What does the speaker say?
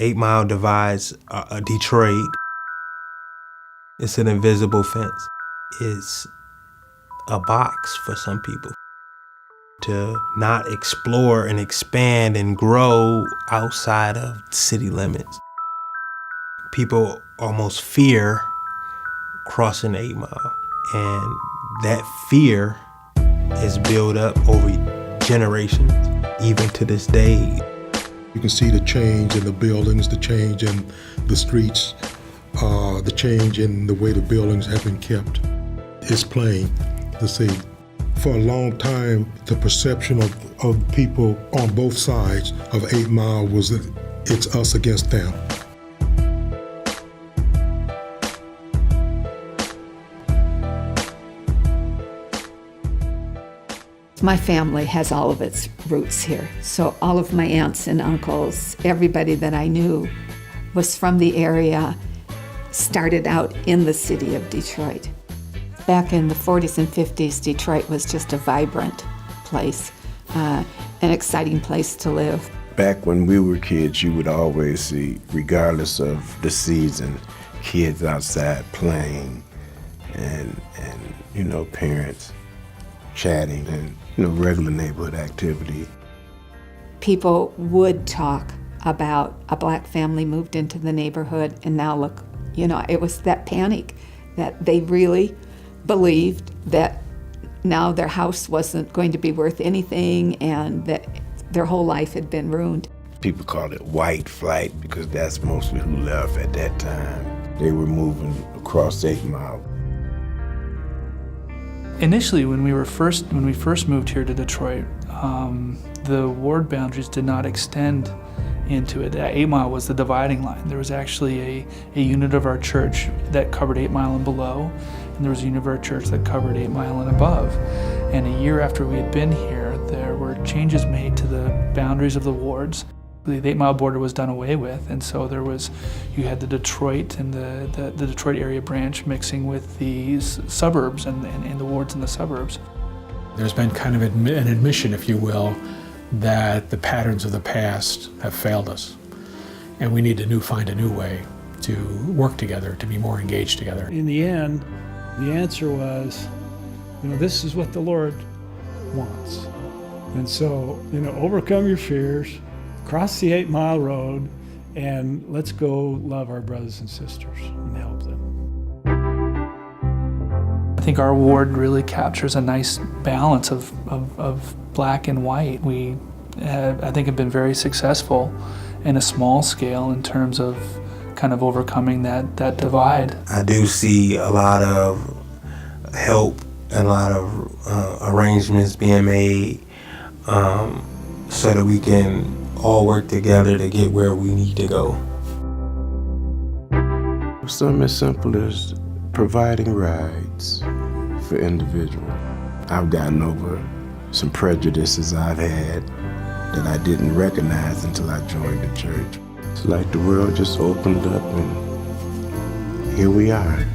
8 Mile divides Detroit. It's an invisible fence. It's a box for some people to not explore and expand and grow outside of city limits. People almost fear crossing 8 Mile, and that fear is built up over generations, even to this day. You can see the change in the buildings, the change in the streets, the change in the way the buildings have been kept. It's plain to see. For a long time, the perception of people on both sides of 8 Mile was that it's us against them. My family has all of its roots here. So all of my aunts and uncles, everybody that I knew was from the area, started out in the city of Detroit. Back in the 40s and 50s, Detroit was just a vibrant place, an exciting place to live. Back when we were kids, you would always see, regardless of the season, kids outside playing and you know, parents chatting and, you know, regular neighborhood activity. People would talk about a black family moved into the neighborhood, and now look, you know, it was that panic that they really believed that now their house wasn't going to be worth anything and that their whole life had been ruined. People called it white flight because that's mostly who left at that time. They were moving across 8 Mile. Initially, when we first moved here to Detroit, the ward boundaries did not extend into it. 8 Mile was the dividing line. There was actually a unit of our church that covered 8 Mile and below, and there was a unit of our church that covered 8 Mile and above. And a year after we had been here, there were changes made to the boundaries of the wards. The 8 Mile border was done away with, and so you had the Detroit and the Detroit area branch mixing with the suburbs and the wards in the suburbs. There's been kind of an admission, if you will, that the patterns of the past have failed us, and we need to find a new way to work together, to be more engaged together. In the end, the answer was, you know, this is what the Lord wants. And so, you know, overcome your fears, cross the 8 Mile road, and let's go love our brothers and sisters and help them. I think our ward really captures a nice balance of black and white. We, I think, have been very successful in a small scale in terms of kind of overcoming that divide. I do see a lot of help and a lot of arrangements being made so that we can all work together to get where we need to go. Something as simple as providing rides for individuals. I've gotten over some prejudices I've had that I didn't recognize until I joined the church. It's like the world just opened up and here we are.